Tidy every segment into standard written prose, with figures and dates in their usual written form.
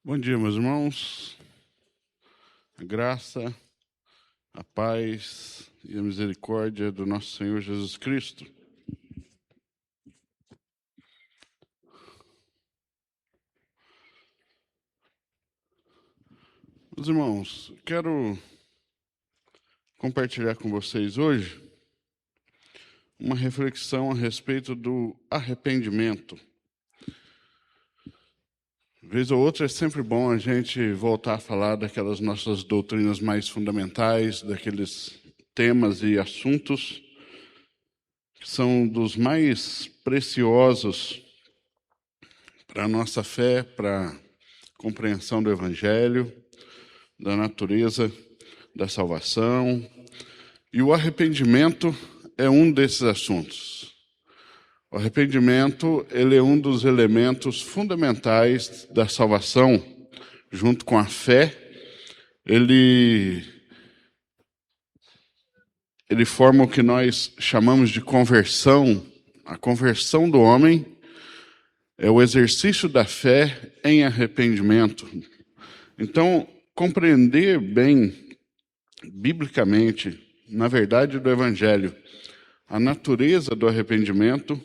Bom dia, meus irmãos. A graça, a paz e a misericórdia do nosso Senhor Jesus Cristo. Meus irmãos, quero compartilhar com vocês hoje uma reflexão a respeito do arrependimento. Vez ou outra é sempre bom a gente voltar a falar daquelas nossas doutrinas mais fundamentais, daqueles temas e assuntos que são dos mais preciosos para a nossa fé, para a compreensão do Evangelho, da natureza da salvação. E o arrependimento é um desses assuntos. O arrependimento, ele é um dos elementos fundamentais da salvação, junto com a fé. Ele forma o que nós chamamos de conversão. A conversão do homem é o exercício da fé em arrependimento. Então, compreender bem, biblicamente, na verdade do Evangelho, a natureza do arrependimento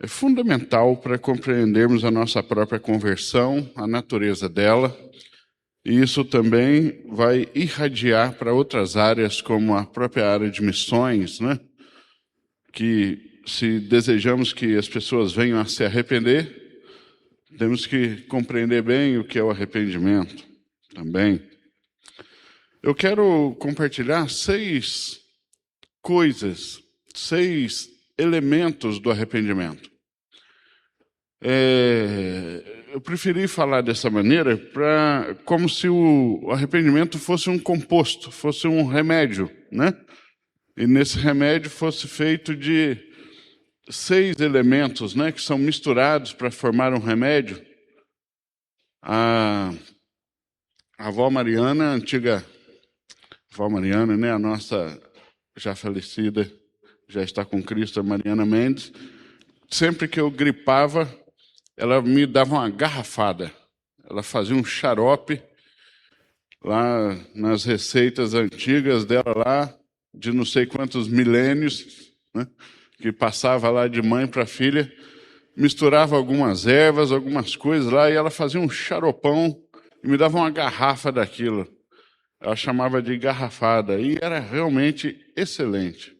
é fundamental para compreendermos a nossa própria conversão, a natureza dela, e isso também vai irradiar para outras áreas, como a própria área de missões, né? Que se desejamos que as pessoas venham a se arrepender, temos que compreender bem o que é o arrependimento também. Eu quero compartilhar 6 elementos do arrependimento. Eu preferi falar dessa maneira como se o arrependimento fosse um composto, fosse um remédio, né? E nesse remédio fosse feito de 6 elementos, né, que são misturados para formar um remédio. A avó Mariana, a antiga avó Mariana, né, a nossa já falecida, já está com Cristo, a Mariana Mendes, sempre que eu gripava, ela me dava uma garrafada. Ela fazia um xarope lá nas receitas antigas dela lá, de não sei quantos milênios, né, que passava lá de mãe para filha, misturava algumas ervas, algumas coisas lá, e ela fazia um xaropão e me dava uma garrafa daquilo. Ela chamava de garrafada, e era realmente excelente.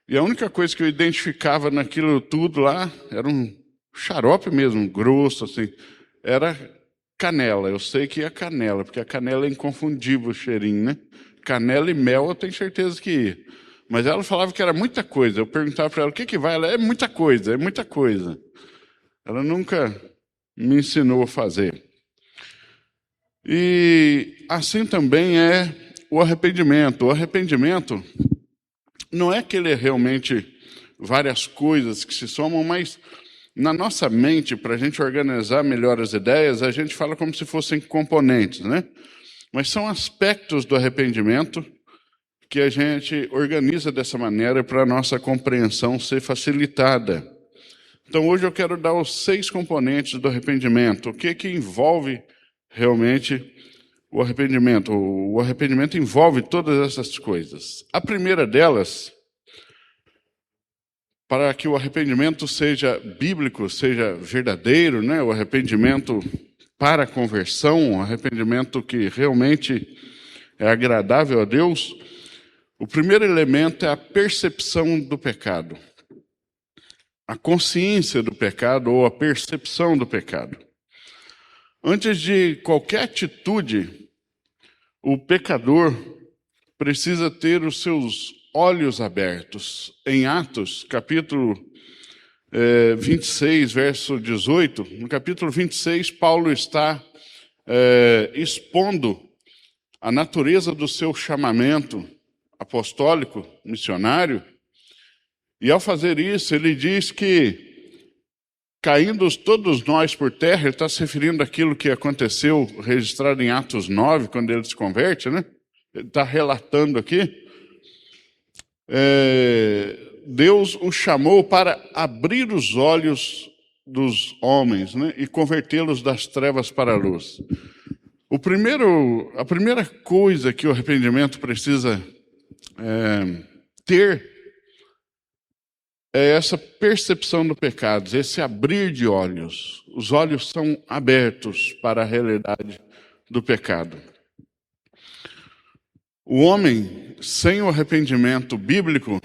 E a única coisa que eu identificava naquilo tudo lá, era um xarope mesmo, grosso, assim, era canela. Eu sei que é canela, porque a canela é inconfundível o cheirinho, né? Canela e mel eu tenho certeza que ia. Mas ela falava que era muita coisa. Eu perguntava para ela, o que vai? Ela, é muita coisa, é muita coisa. Ela nunca me ensinou a fazer. E assim também é o arrependimento. O arrependimento não é que ele é realmente várias coisas que se somam, mas na nossa mente, para a gente organizar melhor as ideias, a gente fala como se fossem componentes, né? Mas são aspectos do arrependimento que a gente organiza dessa maneira para a nossa compreensão ser facilitada. Então, hoje eu quero dar os 6 componentes do arrependimento. O que envolve realmente o arrependimento? O arrependimento envolve todas essas coisas. A primeira delas, para que o arrependimento seja bíblico, seja verdadeiro, né? O arrependimento para a conversão, o arrependimento que realmente é agradável a Deus, o primeiro elemento é a percepção do pecado. A consciência do pecado ou a percepção do pecado. Antes de qualquer atitude, o pecador precisa ter os seus olhos abertos. Em Atos, capítulo 26, verso 18, no capítulo 26, Paulo está expondo a natureza do seu chamamento apostólico, missionário, e ao fazer isso, ele diz que, caindo todos nós por terra, ele está se referindo àquilo que aconteceu, registrado em Atos 9, quando ele se converte, né? Ele está relatando aqui. Deus o chamou para abrir os olhos dos homens, né, e convertê-los das trevas para a luz. A primeira coisa que o arrependimento precisa ter é essa percepção do pecado, esse abrir de olhos. Os olhos são abertos para a realidade do pecado. O homem, sem o arrependimento bíblico,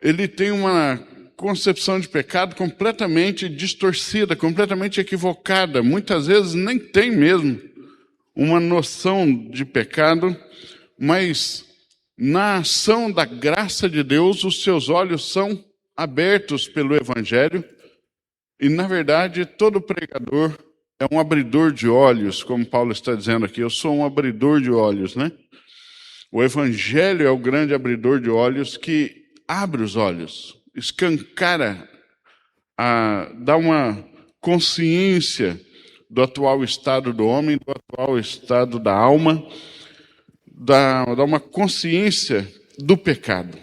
ele tem uma concepção de pecado completamente distorcida, completamente equivocada. Muitas vezes nem tem mesmo uma noção de pecado, mas na ação da graça de Deus, os seus olhos são abertos pelo Evangelho, e na verdade todo pregador é um abridor de olhos, como Paulo está dizendo aqui, eu sou um abridor de olhos, né? O Evangelho é o grande abridor de olhos que abre os olhos, escancara, dá uma consciência do atual estado do homem, do atual estado da alma, dá uma consciência do pecado.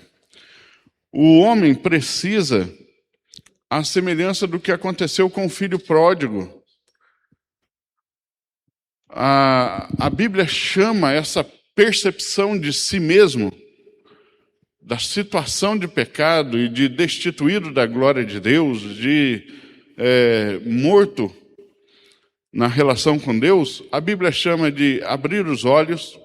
O homem precisa, à semelhança do que aconteceu com o filho pródigo. A Bíblia chama essa percepção de si mesmo, da situação de pecado e de destituído da glória de Deus, de morto na relação com Deus, a Bíblia chama de abrir os olhos,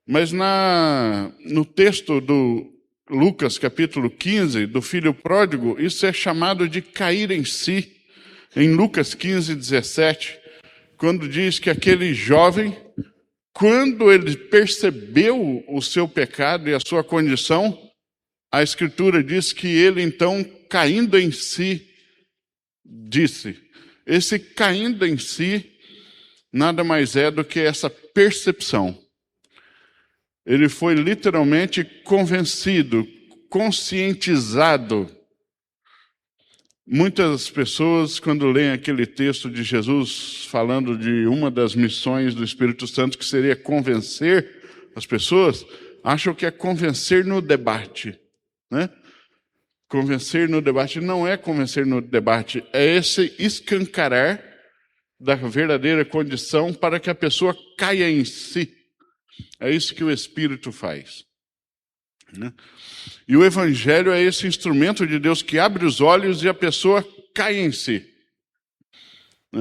mas no texto do Lucas, capítulo 15, do filho pródigo, isso é chamado de cair em si. Em Lucas 15, 17, quando diz que aquele jovem, quando ele percebeu o seu pecado e a sua condição, a Escritura diz que ele, então, caindo em si, disse. Esse caindo em si nada mais é do que essa percepção. Ele foi literalmente convencido, conscientizado. Muitas pessoas, quando leem aquele texto de Jesus falando de uma das missões do Espírito Santo, que seria convencer as pessoas, acham que é convencer no debate, né? Convencer no debate não é convencer no debate, é esse escancarar da verdadeira condição para que a pessoa caia em si. É isso que o Espírito faz, né? E o Evangelho é esse instrumento de Deus que abre os olhos e a pessoa cai em si.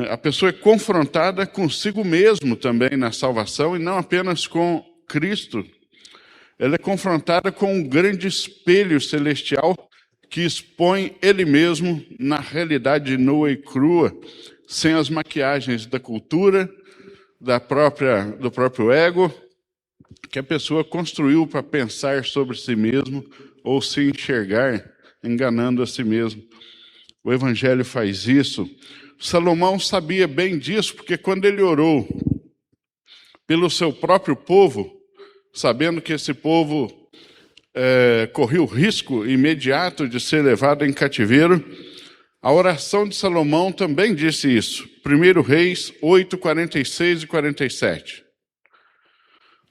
A pessoa é confrontada consigo mesmo também na salvação e não apenas com Cristo. Ela é confrontada com um grande espelho celestial que expõe ele mesmo na realidade nua e crua, sem as maquiagens da cultura, do próprio ego, que a pessoa construiu para pensar sobre si mesmo ou se enxergar enganando a si mesmo. O Evangelho faz isso. Salomão sabia bem disso, porque quando ele orou pelo seu próprio povo, sabendo que esse povo corria o risco imediato de ser levado em cativeiro, a oração de Salomão também disse isso. 1 Reis 8, 46 e 47.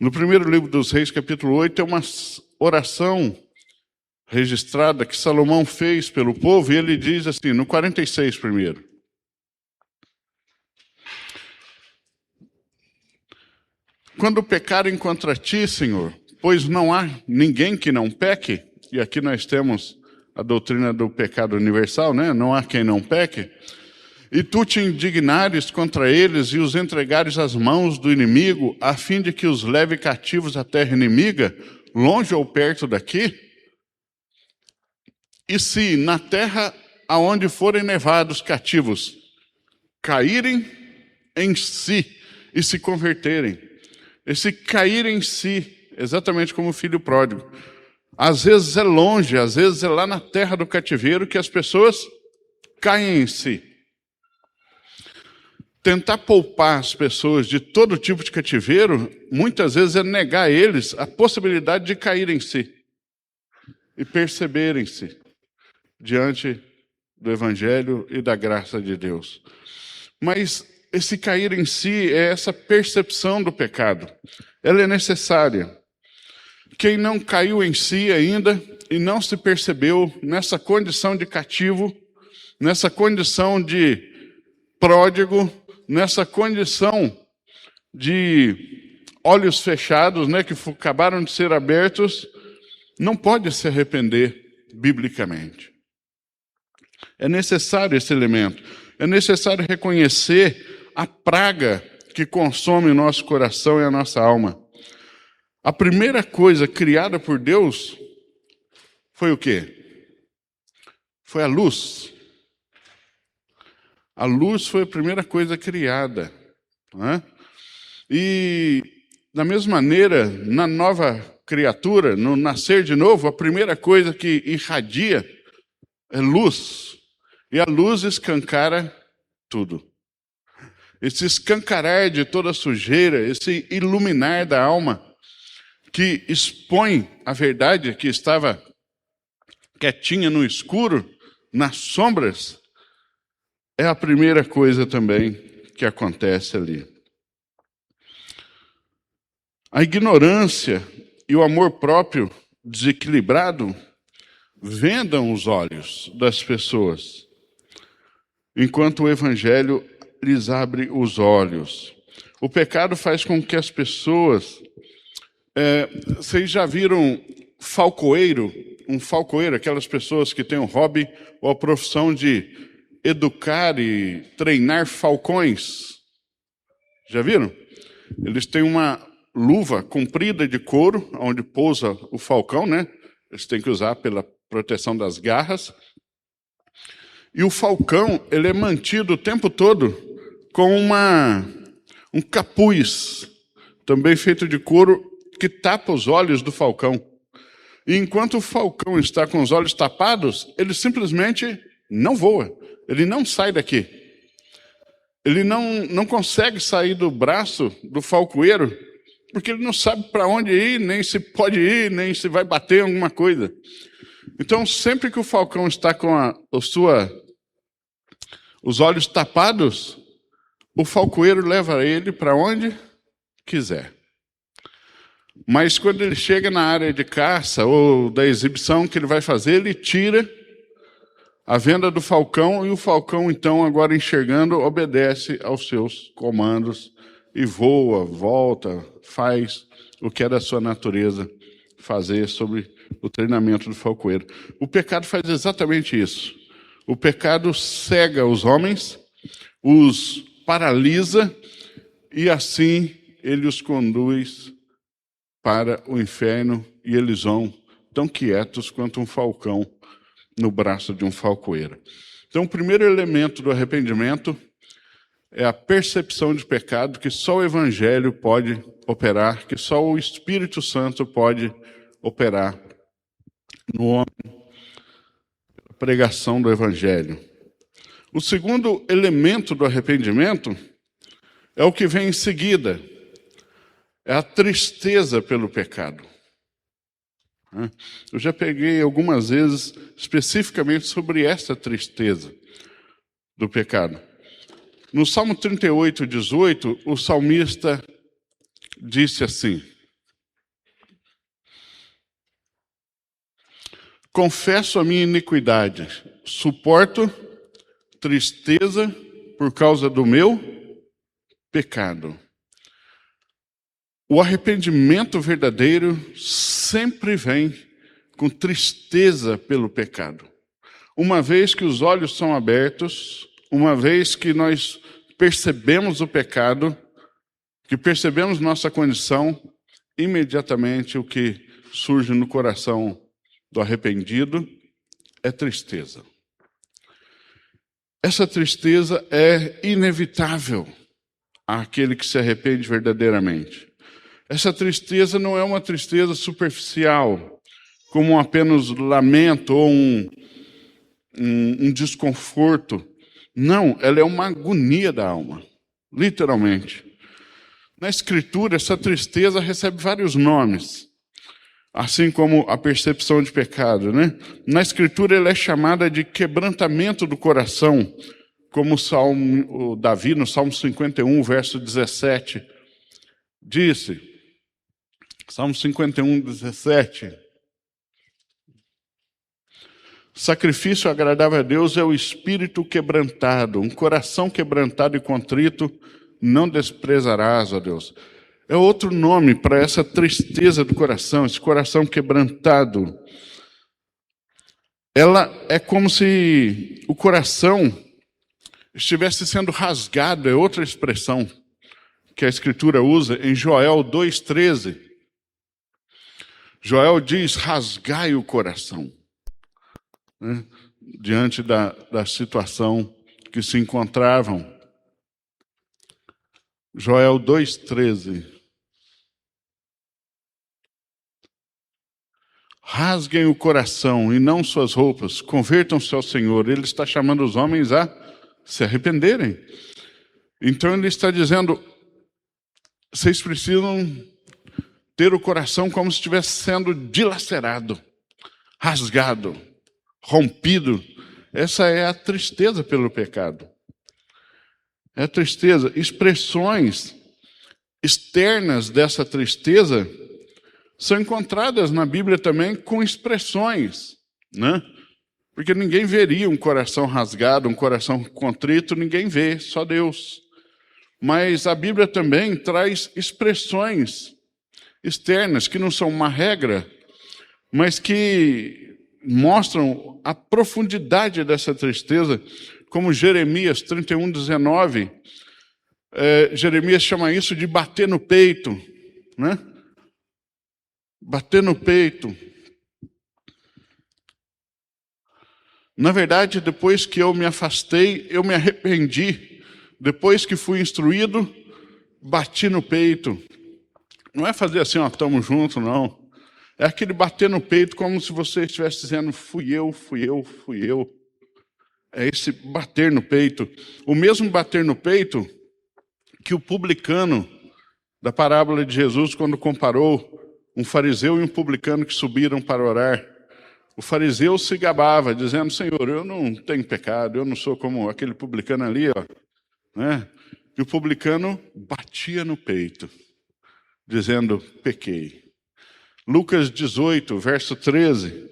No primeiro livro dos Reis, capítulo 8, é uma oração registrada que Salomão fez pelo povo, e ele diz assim, no 46 primeiro: quando pecarem contra ti, Senhor, pois não há ninguém que não peque, e aqui nós temos a doutrina do pecado universal, né? Não há quem não peque, e tu te indignares contra eles e os entregares às mãos do inimigo, a fim de que os leve cativos à terra inimiga, longe ou perto daqui. E se na terra aonde forem levados cativos, caírem em si e se converterem. Esse cair em si, exatamente como o filho pródigo. Às vezes é longe, às vezes é lá na terra do cativeiro que as pessoas caem em si. Tentar poupar as pessoas de todo tipo de cativeiro, muitas vezes é negar a eles a possibilidade de cair em si e perceberem-se diante do Evangelho e da graça de Deus. Mas esse cair em si é essa percepção do pecado. Ela é necessária. Quem não caiu em si ainda e não se percebeu nessa condição de cativo, nessa condição de pródigo, nessa condição de olhos fechados, né, que acabaram de ser abertos, não pode se arrepender biblicamente. É necessário esse elemento. É necessário reconhecer a praga que consome o nosso coração e a nossa alma. A primeira coisa criada por Deus foi o quê? Foi a luz. A luz foi a primeira coisa criada, né? E, da mesma maneira, na nova criatura, no nascer de novo, a primeira coisa que irradia é luz. E a luz escancara tudo. Esse escancarar de toda a sujeira, esse iluminar da alma, que expõe a verdade que estava quietinha no escuro, nas sombras, é a primeira coisa também que acontece ali. A ignorância e o amor próprio desequilibrado vendam os olhos das pessoas, enquanto o evangelho lhes abre os olhos. O pecado faz com que as pessoas... vocês já viram falcoeiro? Um falcoeiro, aquelas pessoas que têm o hobby ou a profissão de educar e treinar falcões. Já viram? Eles têm uma luva comprida de couro, onde pousa o falcão, né? Eles têm que usar pela proteção das garras. E o falcão, ele é mantido o tempo todo com um capuz, também feito de couro, que tapa os olhos do falcão. E enquanto o falcão está com os olhos tapados, ele simplesmente não voa. Ele não sai daqui. Ele não consegue sair do braço do falcoeiro, porque ele não sabe para onde ir, nem se pode ir, nem se vai bater em alguma coisa. Então, sempre que o falcão está com os olhos tapados, o falcoeiro leva ele para onde quiser. Mas quando ele chega na área de caça ou da exibição que ele vai fazer, ele tira a venda do falcão, e o falcão, então, agora enxergando, obedece aos seus comandos e voa, volta, faz o que é da sua natureza fazer sobre o treinamento do falcoeiro. O pecado faz exatamente isso. O pecado cega os homens, os paralisa, e assim ele os conduz para o inferno, e eles vão tão quietos quanto um falcão no braço de um falcoeiro. Então, o primeiro elemento do arrependimento é a percepção de pecado, que só o Evangelho pode operar, que só o Espírito Santo pode operar no homem, a pregação do Evangelho. O segundo elemento do arrependimento é o que vem em seguida, é a tristeza pelo pecado. Eu já peguei algumas vezes especificamente sobre essa tristeza do pecado. No Salmo 38, 18, o salmista disse assim: confesso a minha iniquidade, suporto tristeza por causa do meu pecado. O arrependimento verdadeiro sempre vem com tristeza pelo pecado. Uma vez que os olhos são abertos, uma vez que nós percebemos o pecado, que percebemos nossa condição, imediatamente o que surge no coração do arrependido é tristeza. Essa tristeza é inevitável àquele que se arrepende verdadeiramente. Essa tristeza não é uma tristeza superficial, como apenas lamento ou um desconforto. Não, ela é uma agonia da alma, literalmente. Na Escritura, essa tristeza recebe vários nomes, assim como a percepção de pecado, né? Na Escritura, ela é chamada de quebrantamento do coração, como o Davi, no Salmo 51, verso 17, disse. Salmo 51, 17. Sacrifício agradável a Deus é o espírito quebrantado, um coração quebrantado e contrito não desprezarás, ó Deus. É outro nome para essa tristeza do coração, esse coração quebrantado. Ela é como se o coração estivesse sendo rasgado, é outra expressão que a Escritura usa em Joel 2,13. Joel diz, rasgai o coração, né, diante da situação que se encontravam. Joel 2,13. Rasguem o coração e não suas roupas, convertam-se ao Senhor. Ele está chamando os homens a se arrependerem. Então ele está dizendo, vocês precisam ter o coração como se estivesse sendo dilacerado, rasgado, rompido. Essa é a tristeza pelo pecado. É a tristeza. Expressões externas dessa tristeza são encontradas na Bíblia também com expressões, né? Porque ninguém veria um coração rasgado, um coração contrito, ninguém vê, só Deus. Mas a Bíblia também traz expressões externas que não são uma regra, mas que mostram a profundidade dessa tristeza, como Jeremias 31:19. Jeremias chama isso de bater no peito, né? Bater no peito. Na verdade, depois que eu me afastei, eu me arrependi. Depois que fui instruído, bati no peito. Não é fazer assim, ó, tamo junto, não. É aquele bater no peito como se você estivesse dizendo, fui eu, fui eu, fui eu. É esse bater no peito. O mesmo bater no peito que o publicano da parábola de Jesus, quando comparou um fariseu e um publicano que subiram para orar. O fariseu se gabava, dizendo, Senhor, eu não tenho pecado, eu não sou como aquele publicano ali, ó, né? E o publicano batia no peito, dizendo, pequei. Lucas 18, verso 13.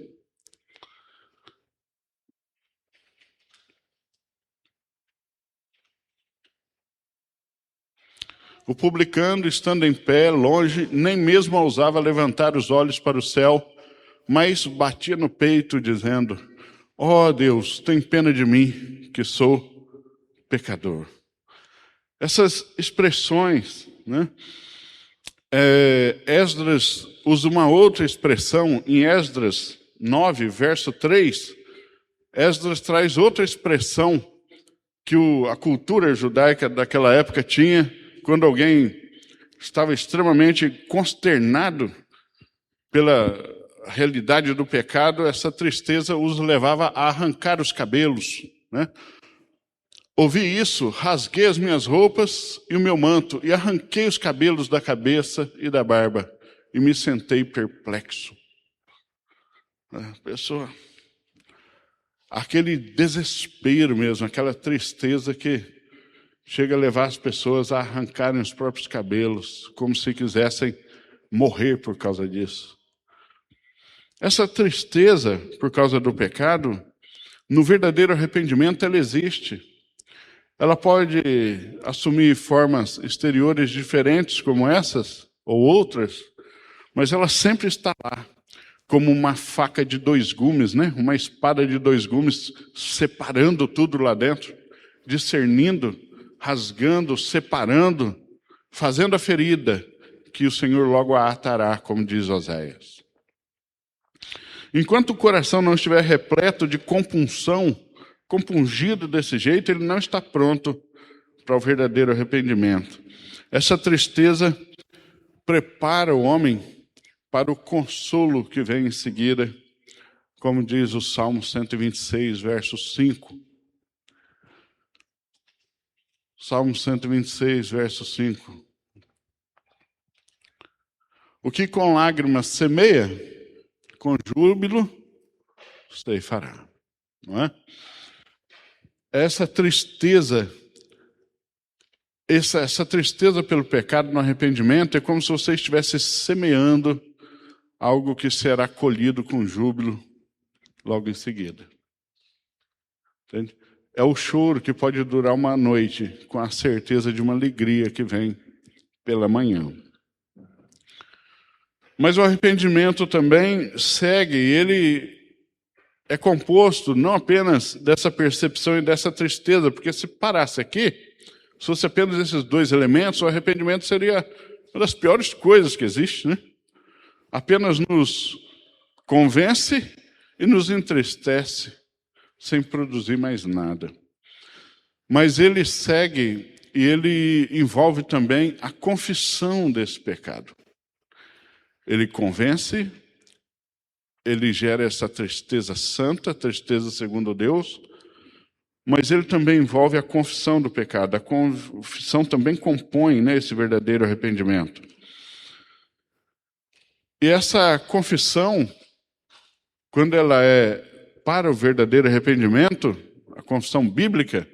O publicano, estando em pé, longe, nem mesmo ousava levantar os olhos para o céu, mas batia no peito, dizendo, ó Deus, tem pena de mim, que sou pecador. Essas expressões, né? Esdras usa uma outra expressão, em Esdras 9, verso 3, Esdras traz outra expressão que a cultura judaica daquela época tinha, quando alguém estava extremamente consternado pela realidade do pecado, essa tristeza os levava a arrancar os cabelos, né? Ouvi isso, rasguei as minhas roupas e o meu manto, e arranquei os cabelos da cabeça e da barba, e me sentei perplexo. Pessoa, aquele desespero mesmo, aquela tristeza que chega a levar as pessoas a arrancarem os próprios cabelos, como se quisessem morrer por causa disso. Essa tristeza por causa do pecado, no verdadeiro arrependimento, ela existe. Ela pode assumir formas exteriores diferentes como essas ou outras, mas ela sempre está lá, como uma faca de 2 gumes, né? Uma espada de 2 gumes, separando tudo lá dentro, discernindo, rasgando, separando, fazendo a ferida, que o Senhor logo a atará, como diz Oséias. Enquanto o coração não estiver repleto de compunção, compungido desse jeito, ele não está pronto para o verdadeiro arrependimento. Essa tristeza prepara o homem para o consolo que vem em seguida, como diz o Salmo 126, verso 5. Salmo 126, verso 5. O que com lágrimas semeia, com júbilo ceifará. Não é? Essa tristeza, essa tristeza pelo pecado no arrependimento é como se você estivesse semeando algo que será colhido com júbilo logo em seguida. Entende? É o choro que pode durar uma noite, com a certeza de uma alegria que vem pela manhã. Mas o arrependimento também segue, ele é composto não apenas dessa percepção e dessa tristeza, porque se parasse aqui, se fosse apenas esses dois elementos, o arrependimento seria uma das piores coisas que existe, né? Apenas nos convence e nos entristece, sem produzir mais nada. Mas ele segue e ele envolve também a confissão desse pecado. Ele convence, ele gera essa tristeza santa, tristeza segundo Deus, mas ele também envolve a confissão do pecado. A confissão também compõe, né, esse verdadeiro arrependimento. E essa confissão, quando ela é para o verdadeiro arrependimento, a confissão bíblica,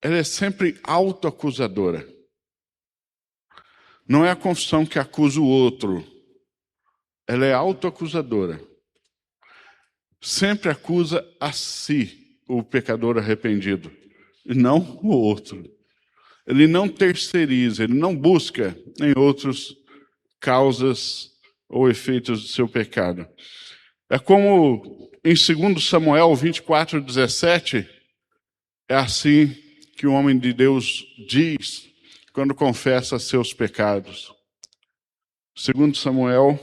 ela é sempre autoacusadora. Não é a confissão que acusa o outro, ela é autoacusadora. Sempre acusa a si, o pecador arrependido, e não o outro. Ele não terceiriza, ele não busca em outros causas ou efeitos do seu pecado. É como em 2 Samuel 24:17, é assim que o homem de Deus diz quando confessa seus pecados. 2 Samuel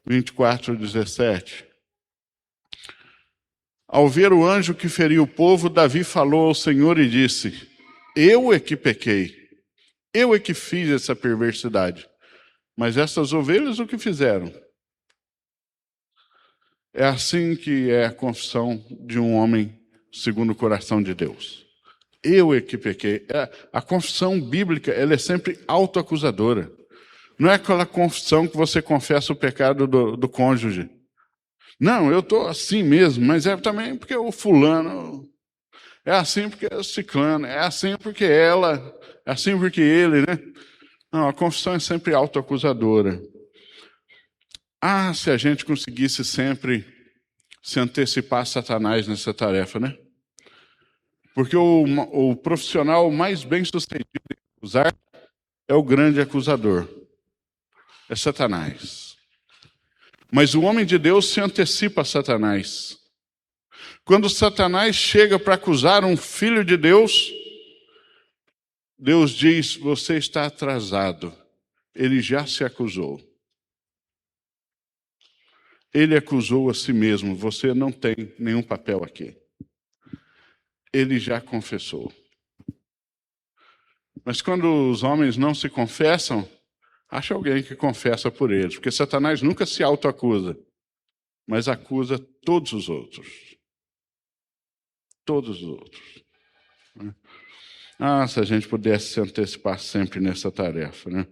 24:17. Ao ver o anjo que feriu o povo, Davi falou ao Senhor e disse: eu é que pequei, eu é que fiz essa perversidade. Mas essas ovelhas o que fizeram? É assim que é a confissão de um homem segundo o coração de Deus. Eu é que pequei. A confissão bíblica, ela é sempre autoacusadora. Não é aquela confissão que você confessa o pecado do cônjuge. Não, eu estou assim mesmo, mas é também porque o fulano, é assim porque é o ciclano, é assim porque ela, é assim porque ele, né? Não, a confissão é sempre autoacusadora. Ah, se a gente conseguisse sempre se antecipar a Satanás nessa tarefa, né? Porque o profissional mais bem-sucedido em acusar é o grande acusador. É Satanás. Mas o homem de Deus se antecipa a Satanás. Quando Satanás chega para acusar um filho de Deus, Deus diz: você está atrasado. Ele já se acusou. Ele acusou a si mesmo. Você não tem nenhum papel aqui. Ele já confessou. Mas quando os homens não se confessam, acha alguém que confessa por eles. Porque Satanás nunca se autoacusa, mas acusa todos os outros. Todos os outros. Ah, se a gente pudesse se antecipar sempre nessa tarefa, né?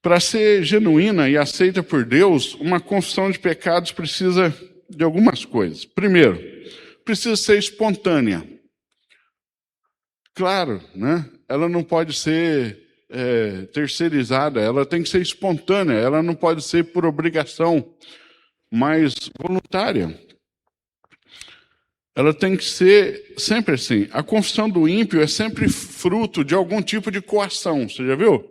Para ser genuína e aceita por Deus, uma confissão de pecados precisa de algumas coisas. Primeiro, precisa ser espontânea. Claro, né? Ela não pode ser terceirizada, ela tem que ser espontânea, ela não pode ser por obrigação, mas voluntária. Ela tem que ser sempre assim. A confissão do ímpio é sempre fruto de algum tipo de coação, você já viu?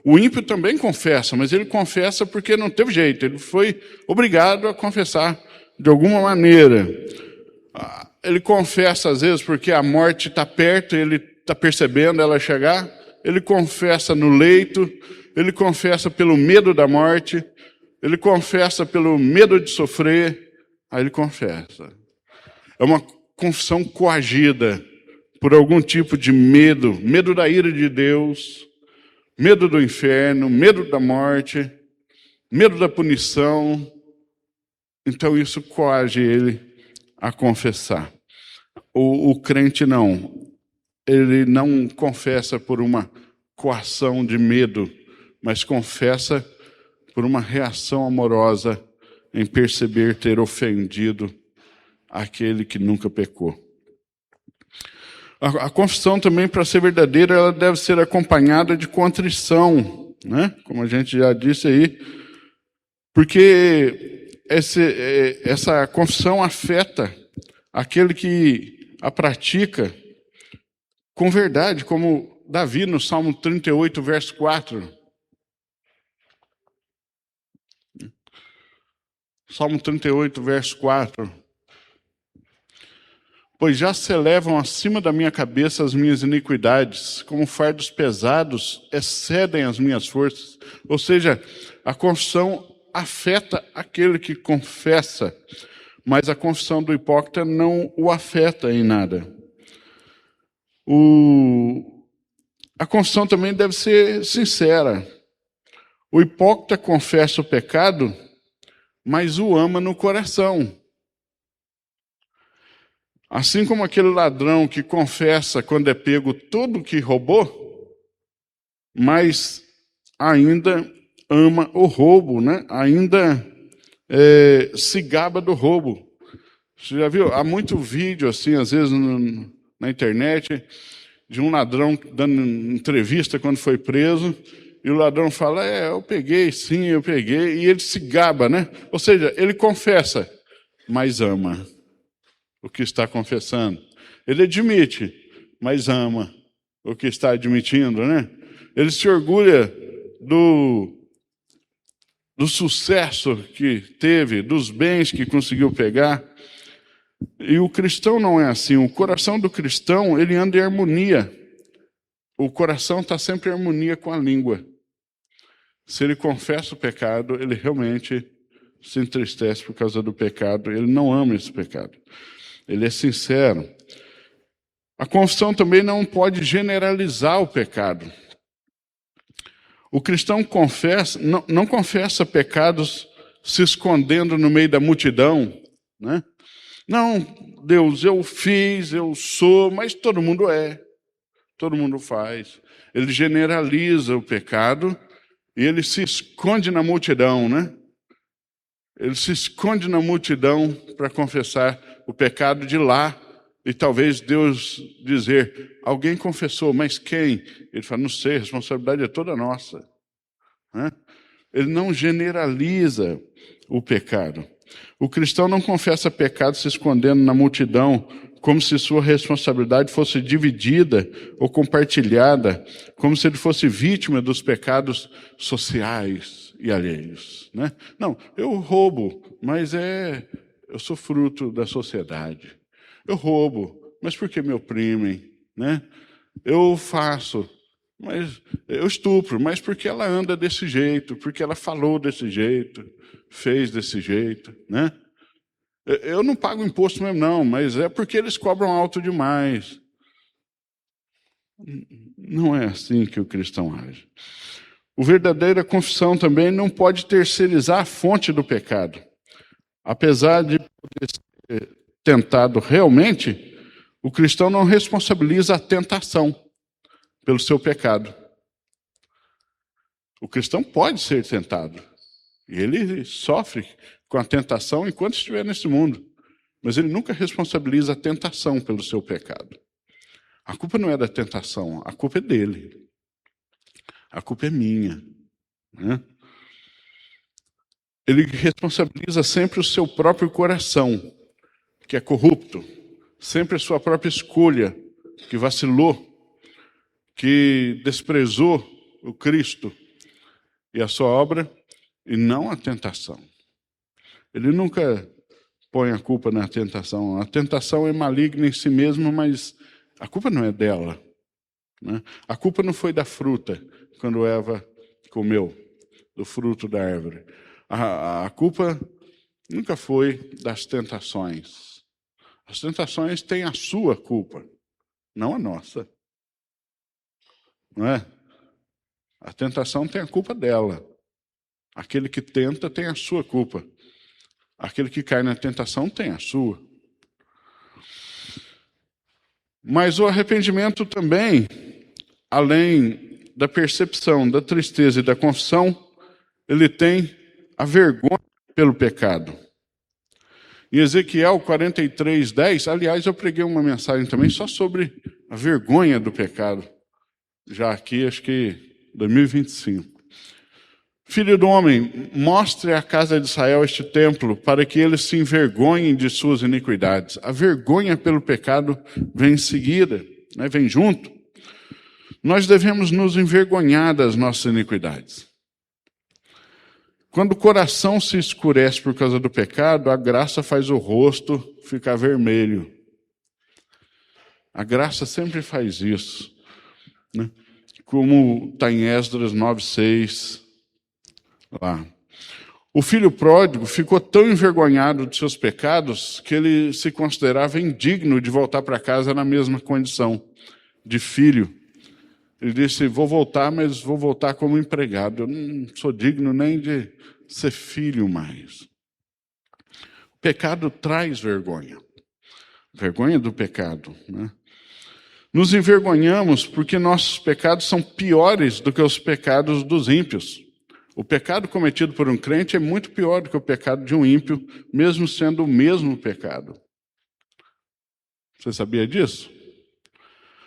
O ímpio também confessa, mas ele confessa porque não teve jeito, ele foi obrigado a confessar de alguma maneira. Ele confessa às vezes porque a morte está perto, ele está percebendo ela chegar, ele confessa no leito, ele confessa pelo medo da morte, ele confessa pelo medo de sofrer, aí ele confessa. É uma confissão coagida por algum tipo de medo, medo da ira de Deus, medo do inferno, medo da morte, medo da punição. Então isso coage ele a confessar. O crente não. Ele não confessa por uma coação de medo, mas confessa por uma reação amorosa em perceber ter ofendido aquele que nunca pecou. A confissão também, para ser verdadeira, ela deve ser acompanhada de contrição, né? Como a gente já disse aí, porque essa confissão afeta aquele que a pratica com verdade, como Davi no Salmo 38, verso 4. Salmo 38, verso 4. Pois já se elevam acima da minha cabeça as minhas iniquidades, como fardos pesados excedem as minhas forças. Ou seja, a confissão afeta aquele que confessa, mas a confissão do hipócrita não o afeta em nada. A confissão também deve ser sincera. O hipócrita confessa o pecado, mas o ama no coração. Assim como aquele ladrão que confessa quando é pego tudo que roubou, mas ainda ama o roubo, né? Ainda se gaba do roubo. Você já viu? Há muito vídeo assim, às vezes na internet, de um ladrão dando entrevista quando foi preso, e o ladrão fala, eu peguei, sim, eu peguei, e ele se gaba, né? Ou seja, ele confessa, mas ama o que está confessando. Ele admite, mas ama o que está admitindo, né? Ele se orgulha do sucesso que teve, dos bens que conseguiu pegar. E o cristão não é assim. O coração do cristão, ele anda em harmonia. O coração está sempre em harmonia com a língua. Se ele confessa o pecado, ele realmente se entristece por causa do pecado. Ele não ama esse pecado. Ele é sincero. A confissão também não pode generalizar o pecado. O cristão não confessa pecados se escondendo no meio da multidão, né? Não, Deus, eu fiz, eu sou, mas todo mundo todo mundo faz. Ele generaliza o pecado e ele se esconde na multidão, né? Ele se esconde na multidão para confessar o pecado de lá. E talvez Deus dizer, alguém confessou, mas quem? Ele fala, não sei, a responsabilidade é toda nossa. Né? Ele não generaliza o pecado. O cristão não confessa pecado se escondendo na multidão, como se sua responsabilidade fosse dividida ou compartilhada, como se ele fosse vítima dos pecados sociais e alheios. Né? Não, eu roubo, mas eu sou fruto da sociedade. Eu roubo, mas por que me oprimem? Né? Eu faço, mas eu estupro, mas porque ela anda desse jeito, porque ela falou desse jeito, fez desse jeito, né? Eu não pago imposto mesmo, não, mas é porque eles cobram alto demais. Não é assim que o cristão age. A verdadeira confissão também não pode terceirizar a fonte do pecado. Apesar de poder ser tentado realmente, o cristão não responsabiliza a tentação pelo seu pecado. O cristão pode ser tentado. E ele sofre com a tentação enquanto estiver nesse mundo. Mas ele nunca responsabiliza a tentação pelo seu pecado. A culpa não é da tentação, a culpa é dele. A culpa é minha. Né? Ele responsabiliza sempre o seu próprio coração, que é corrupto. Sempre a sua própria escolha, que vacilou, que desprezou o Cristo e a sua obra, e não a tentação. Ele nunca põe a culpa na tentação. A tentação é maligna em si mesma, mas a culpa não é dela. Né? A culpa não foi da fruta, quando Eva comeu do fruto da árvore. A culpa nunca foi das tentações. As tentações têm a sua culpa, não a nossa. Não é? A tentação tem a culpa dela. Aquele que tenta tem a sua culpa. Aquele que cai na tentação tem a sua. Mas o arrependimento também, além da percepção, da tristeza e da confissão, ele tem a vergonha pelo pecado. Em Ezequiel 43:10, aliás, eu preguei uma mensagem também só sobre a vergonha do pecado. Já aqui, acho que 2025. Filho do homem, mostre à casa de Israel este templo, para que eles se envergonhem de suas iniquidades. A vergonha pelo pecado vem em seguida, né? Vem junto. Nós devemos nos envergonhar das nossas iniquidades. Quando o coração se escurece por causa do pecado, a graça faz o rosto ficar vermelho. A graça sempre faz isso, né? Como está em Esdras 9:6, lá. O filho pródigo ficou tão envergonhado de seus pecados que ele se considerava indigno de voltar para casa na mesma condição de filho. Ele disse, vou voltar, mas vou voltar como empregado. Eu não sou digno nem de ser filho mais. O pecado traz vergonha. Vergonha do pecado, né? Nos envergonhamos porque nossos pecados são piores do que os pecados dos ímpios. O pecado cometido por um crente é muito pior do que o pecado de um ímpio, mesmo sendo o mesmo pecado. Você sabia disso?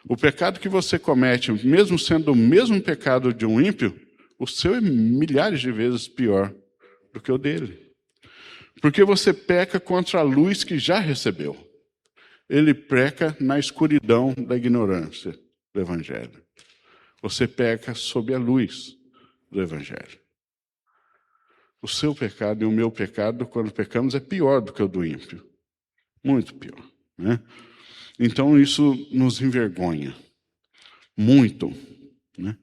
O pecado que você comete, mesmo sendo o mesmo pecado de um ímpio, o seu é milhares de vezes pior do que o dele. Porque você peca contra a luz que já recebeu. Ele peca na escuridão da ignorância do Evangelho. Você peca sob a luz do Evangelho. O seu pecado e o meu pecado, quando pecamos, é pior do que o do ímpio. Muito pior, né? Então isso nos envergonha. Muito, né?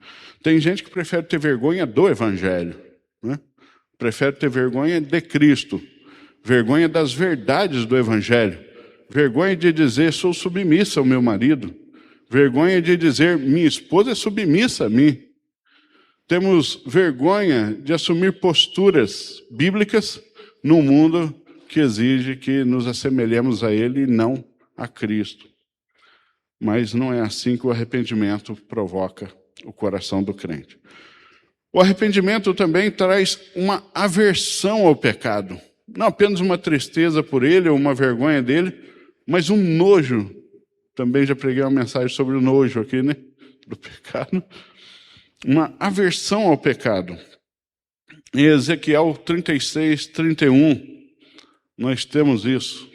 Tem gente que prefere ter vergonha do Evangelho, né? Prefere ter vergonha de Cristo. Vergonha das verdades do Evangelho. Vergonha de dizer, sou submissa ao meu marido. Vergonha de dizer, minha esposa é submissa a mim. Temos vergonha de assumir posturas bíblicas num mundo que exige que nos assemelhemos a Ele e não a Cristo. Mas não é assim que o arrependimento provoca o coração do crente. O arrependimento também traz uma aversão ao pecado. Não apenas uma tristeza por ele ou uma vergonha dele, mas um nojo. Também já preguei uma mensagem sobre o nojo aqui, né? Do pecado. Uma aversão ao pecado. Em Ezequiel 36:31, nós temos isso.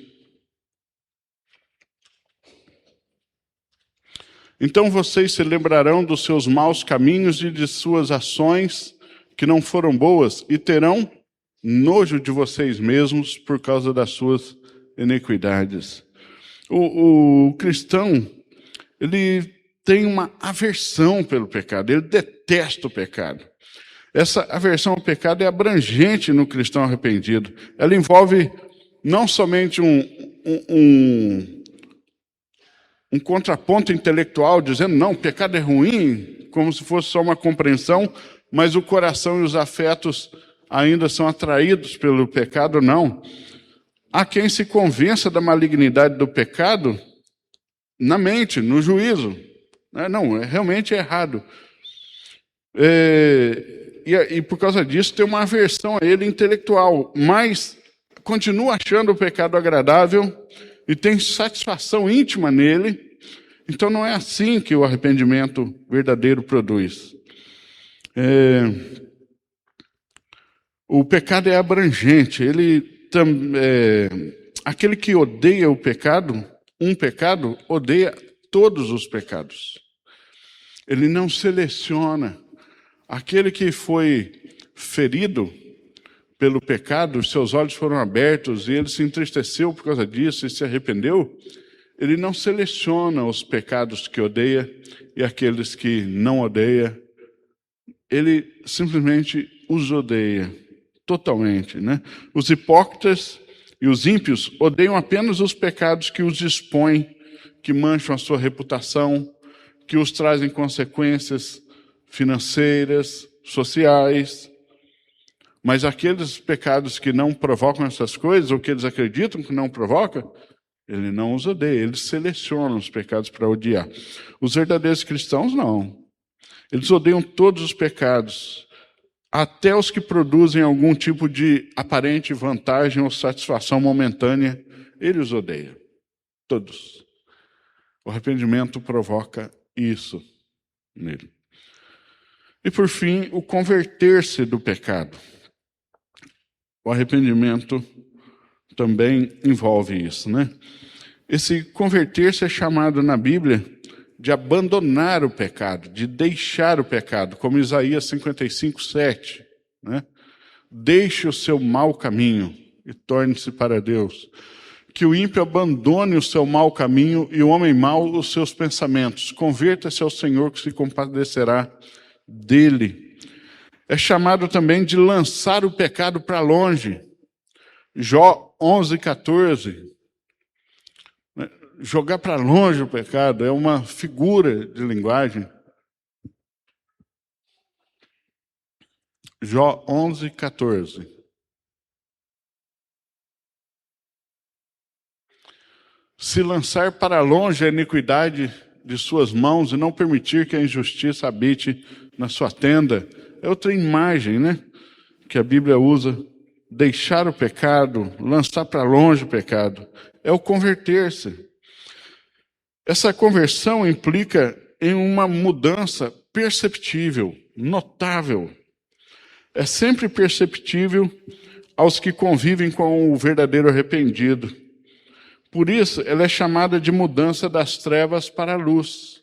Então vocês se lembrarão dos seus maus caminhos e de suas ações que não foram boas, e terão nojo de vocês mesmos por causa das suas iniquidades. O cristão, ele tem uma aversão pelo pecado, ele detesta o pecado. Essa aversão ao pecado é abrangente no cristão arrependido. Ela envolve não somente um contraponto intelectual, dizendo, não, o pecado é ruim, como se fosse só uma compreensão, mas o coração e os afetos ainda são atraídos pelo pecado, não. Há quem se convença da malignidade do pecado na mente, no juízo. Não, realmente é errado. E por causa disso tem uma aversão a ele intelectual, mas continua achando o pecado agradável e tem satisfação íntima nele. Então não é assim que o arrependimento verdadeiro produz. O pecado é abrangente. Aquele que odeia o pecado, um pecado, odeia todos os pecados. Ele não seleciona. Aquele que foi ferido pelo pecado, os seus olhos foram abertos e ele se entristeceu por causa disso e se arrependeu, ele não seleciona os pecados que odeia e aqueles que não odeia. Ele simplesmente os odeia totalmente, né? Os hipócritas e os ímpios odeiam apenas os pecados que os expõem, que mancham a sua reputação, que os trazem consequências financeiras, sociais. Mas aqueles pecados que não provocam essas coisas, ou que eles acreditam que não provoca, ele não os odeia, ele seleciona os pecados para odiar. Os verdadeiros cristãos, não. Eles odeiam todos os pecados, até os que produzem algum tipo de aparente vantagem ou satisfação momentânea, ele os odeia. Todos. O arrependimento provoca isso nele. E por fim, o converter-se do pecado. O arrependimento também envolve isso, né? Esse converter-se é chamado na Bíblia de abandonar o pecado, de deixar o pecado, como Isaías 55:7, né? Deixe o seu mau caminho e torne-se para Deus. Que o ímpio abandone o seu mau caminho e o homem mau os seus pensamentos. Converta-se ao Senhor, que se compadecerá dele. É chamado também de lançar o pecado para longe. Jó 11:14. Jogar para longe o pecado é uma figura de linguagem. Jó 11:14. Se lançar para longe a iniquidade de suas mãos e não permitir que a injustiça habite na sua tenda. É outra imagem, né, que a Bíblia usa. Deixar o pecado, lançar para longe o pecado. É o converter-se. Essa conversão implica em uma mudança perceptível, notável. É sempre perceptível aos que convivem com o verdadeiro arrependido. Por isso, ela é chamada de mudança das trevas para a luz.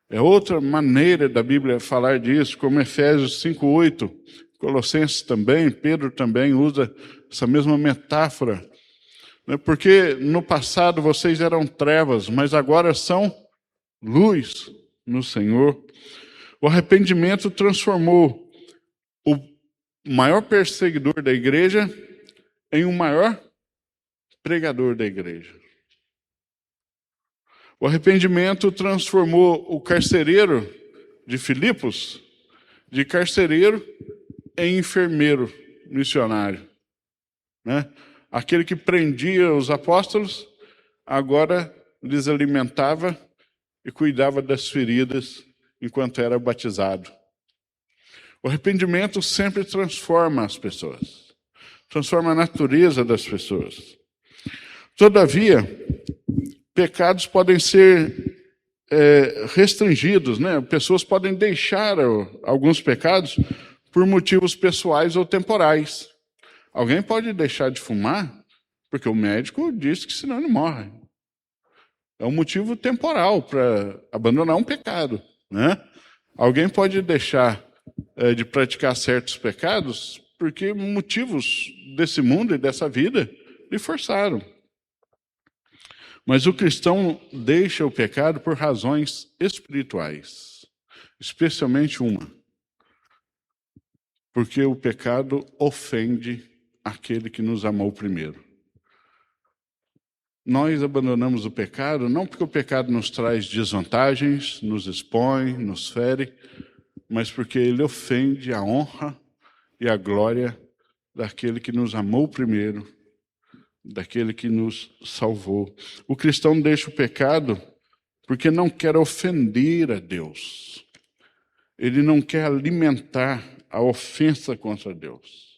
É outra maneira da Bíblia falar disso, como Efésios 5:8, Colossenses também, Pedro também usa essa mesma metáfora. Porque no passado vocês eram trevas, mas agora são luz no Senhor. O arrependimento transformou o maior perseguidor da igreja em um maior pregador da igreja. O arrependimento transformou o carcereiro de Filipos de carcereiro em enfermeiro missionário, né? Aquele que prendia os apóstolos, agora lhes alimentava e cuidava das feridas enquanto era batizado. O arrependimento sempre transforma as pessoas, transforma a natureza das pessoas. Todavia, pecados podem ser restringidos, né? Pessoas podem deixar alguns pecados por motivos pessoais ou temporais. Alguém pode deixar de fumar porque o médico disse que senão ele morre. É um motivo temporal para abandonar um pecado, né? Alguém pode deixar de praticar certos pecados porque motivos desse mundo e dessa vida lhe forçaram. Mas o cristão deixa o pecado por razões espirituais, especialmente uma. Porque o pecado ofende aquele que nos amou primeiro. Nós abandonamos o pecado não porque o pecado nos traz desvantagens, nos expõe, nos fere, mas porque ele ofende a honra e a glória daquele que nos amou primeiro, daquele que nos salvou. O cristão deixa o pecado porque não quer ofender a Deus. Ele não quer alimentar a ofensa contra Deus.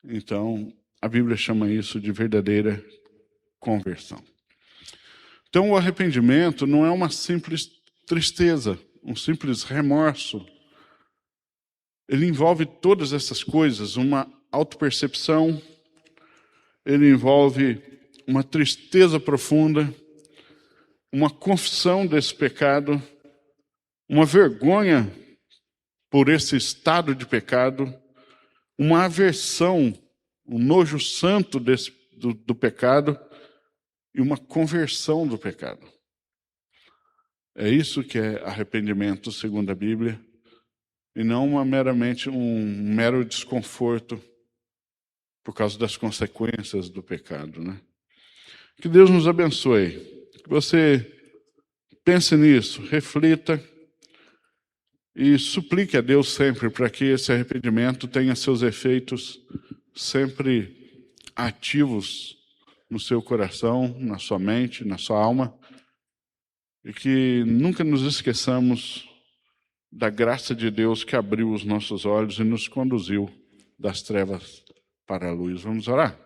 Então, a Bíblia chama isso de verdadeira conversão. Então, o arrependimento não é uma simples tristeza, um simples remorso. Ele envolve todas essas coisas, uma autopercepção, ele envolve uma tristeza profunda, uma confissão desse pecado, uma vergonha por esse estado de pecado, uma aversão, um nojo santo do pecado e uma conversão do pecado. É isso que é arrependimento, segundo a Bíblia, e não meramente um mero desconforto por causa das consequências do pecado, né? Que Deus nos abençoe. Que você pense nisso, reflita e suplique a Deus sempre para que esse arrependimento tenha seus efeitos sempre ativos no seu coração, na sua mente, na sua alma, e que nunca nos esqueçamos da graça de Deus que abriu os nossos olhos e nos conduziu das trevas para a luz. Vamos orar?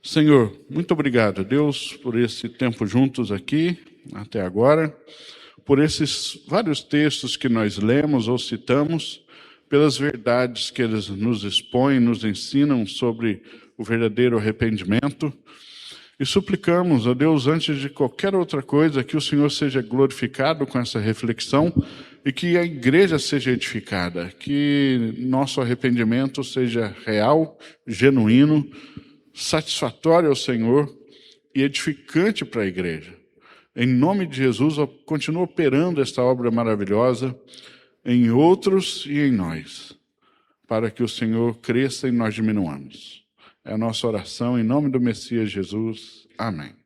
Senhor, muito obrigado, Deus, por esse tempo juntos aqui, até agora. por esses vários textos que nós lemos ou citamos, pelas verdades que eles nos expõem, nos ensinam sobre o verdadeiro arrependimento. E suplicamos a Deus, antes de qualquer outra coisa, que o Senhor seja glorificado com essa reflexão e que a igreja seja edificada, que nosso arrependimento seja real, genuíno, satisfatório ao Senhor e edificante para a igreja. Em nome de Jesus, continua operando esta obra maravilhosa em outros e em nós, para que o Senhor cresça e nós diminuamos. É a nossa oração em nome do Messias Jesus. Amém.